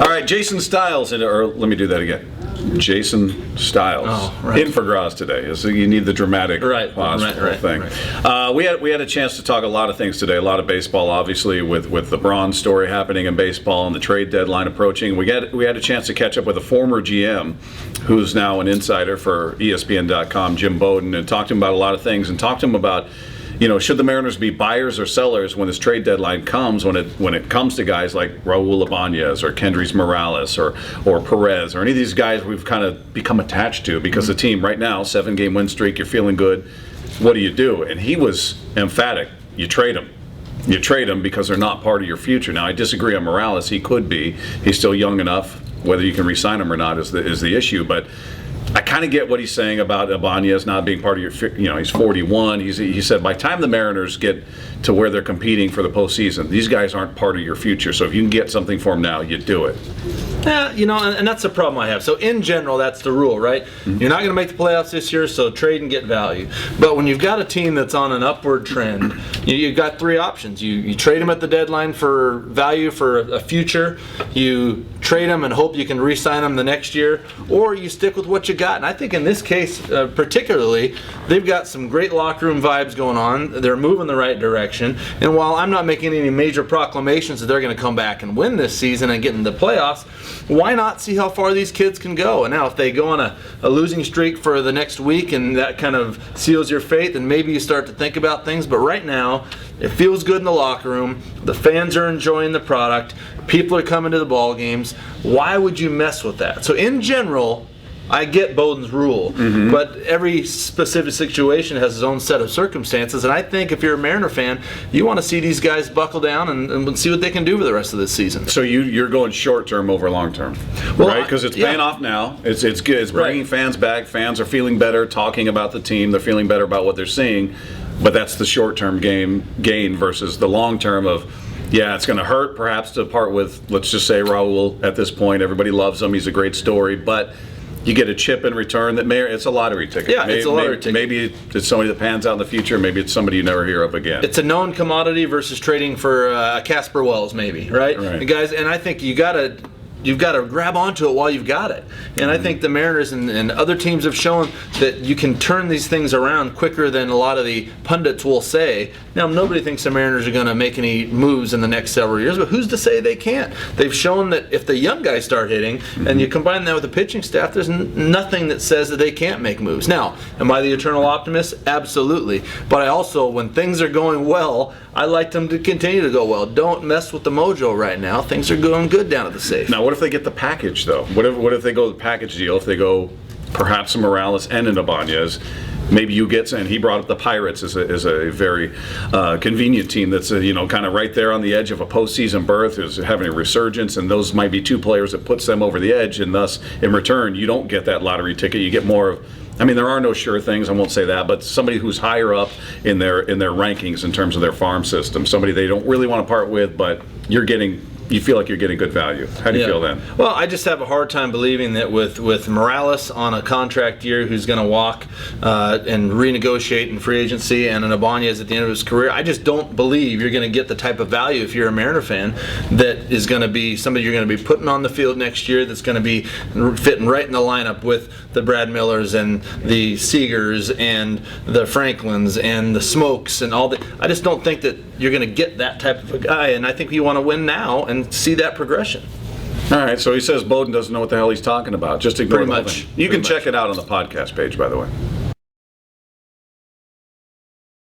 All right, Jason Stiles, or let me do that again. Jason Stiles in for Groz today. So you need the dramatic pause for the whole thing. Right. We had a chance to talk a lot of things today. A lot of baseball, obviously, with the Braun story happening in baseball and the trade deadline approaching. We had a chance to catch up with a former GM who's now an insider for ESPN.com, Jim Bowden, and talked to him about a lot of things and talked to him about, should the Mariners be buyers or sellers when this trade deadline comes, when it comes to guys like Raul Ibanez or Kendrys Morales or Perez or any of these guys we've kind of become attached to because the team right now, 7-game win streak, you're feeling good. What do? And he was emphatic. You trade them. You trade them because they're not part of your future. Now, I disagree on Morales. He could be. He's still young enough. Whether you can re-sign him or not is the issue. But I kind of get what he's saying about Ibanez not being part of your, he's 41. He said by the time the Mariners get to where they're competing for the postseason, these guys aren't part of your future. So if you can get something for them now, you do it. Yeah, and that's the problem I have. So in general, that's the rule, right? Mm-hmm. You're not going to make the playoffs this year, so trade and get value. But when you've got a team that's on an upward trend, you've got three options. You trade them at the deadline for value for a future. You trade them and hope you can re-sign them the next year, or you stick with what you got. And I think in this case, particularly, they've got some great locker room vibes going on. They're moving the right direction. And while I'm not making any major proclamations that they're going to come back and win this season and get in the playoffs, why not see how far these kids can go? And now if they go on a losing streak for the next week and that kind of seals your fate, then maybe you start to think about things. But right now, it feels good in the locker room. The fans are enjoying the product. People are coming to the ball games. Why would you mess with that? So in general, I get Bowden's rule, but every specific situation has its own set of circumstances, and I think if you're a Mariner fan, you want to see these guys buckle down and see what they can do for the rest of this season. So you're going short term over long term, right? Because it's paying off now. It's good. It's bringing fans back. Fans are feeling better talking about the team. They're feeling better about what they're seeing, but that's the short term gain versus the long term of. Yeah, it's going to hurt perhaps to part with, let's just say, Raul at this point. Everybody loves him. He's a great story, but you get a chip in return it's a lottery ticket. Yeah, it's a lottery ticket. Maybe it's somebody that pans out in the future. Maybe it's somebody you never hear of again. It's a known commodity versus trading for Casper Wells, maybe, right? And guys, and I think you've got to grab onto it while you've got it. And I think the Mariners and other teams have shown that you can turn these things around quicker than a lot of the pundits will say. Now, nobody thinks the Mariners are going to make any moves in the next several years, but who's to say they can't? They've shown that if the young guys start hitting, and you combine that with the pitching staff, there's nothing that says that they can't make moves. Now, am I the eternal optimist? Absolutely. But I also, when things are going well, I like them to continue to go well. Don't mess with the mojo right now. Things are going good down at the safe. Now, what if they get the package, though? What if they go the package deal? If they go perhaps a Morales and an Ibanez, maybe you get, and he brought up the Pirates as a very convenient team that's kind of right there on the edge of a postseason berth, is having a resurgence, and those might be two players that puts them over the edge, and thus in return you don't get that lottery ticket. You get more of. I mean, there are no sure things, I won't say that, but somebody who's higher up in their rankings in terms of their farm system, somebody they don't really want to part with, but you feel like you're getting good value. How do you feel then? Well, I just have a hard time believing that with Morales on a contract year who's going to walk and renegotiate in free agency, and an Ibanez at the end of his career, I just don't believe you're going to get the type of value, if you're a Mariner fan, that is going to be somebody you're going to be putting on the field next year that's going to be fitting right in the lineup with the Brad Millers and the Seagers and the Franklins and the Smokes and all that. I just don't think that you're going to get that type of a guy, and I think you want to win now and see that progression. All right, so he says Bowden doesn't know what the hell he's talking about. Just ignore Pretty much. You can check it out on the podcast page, by the way.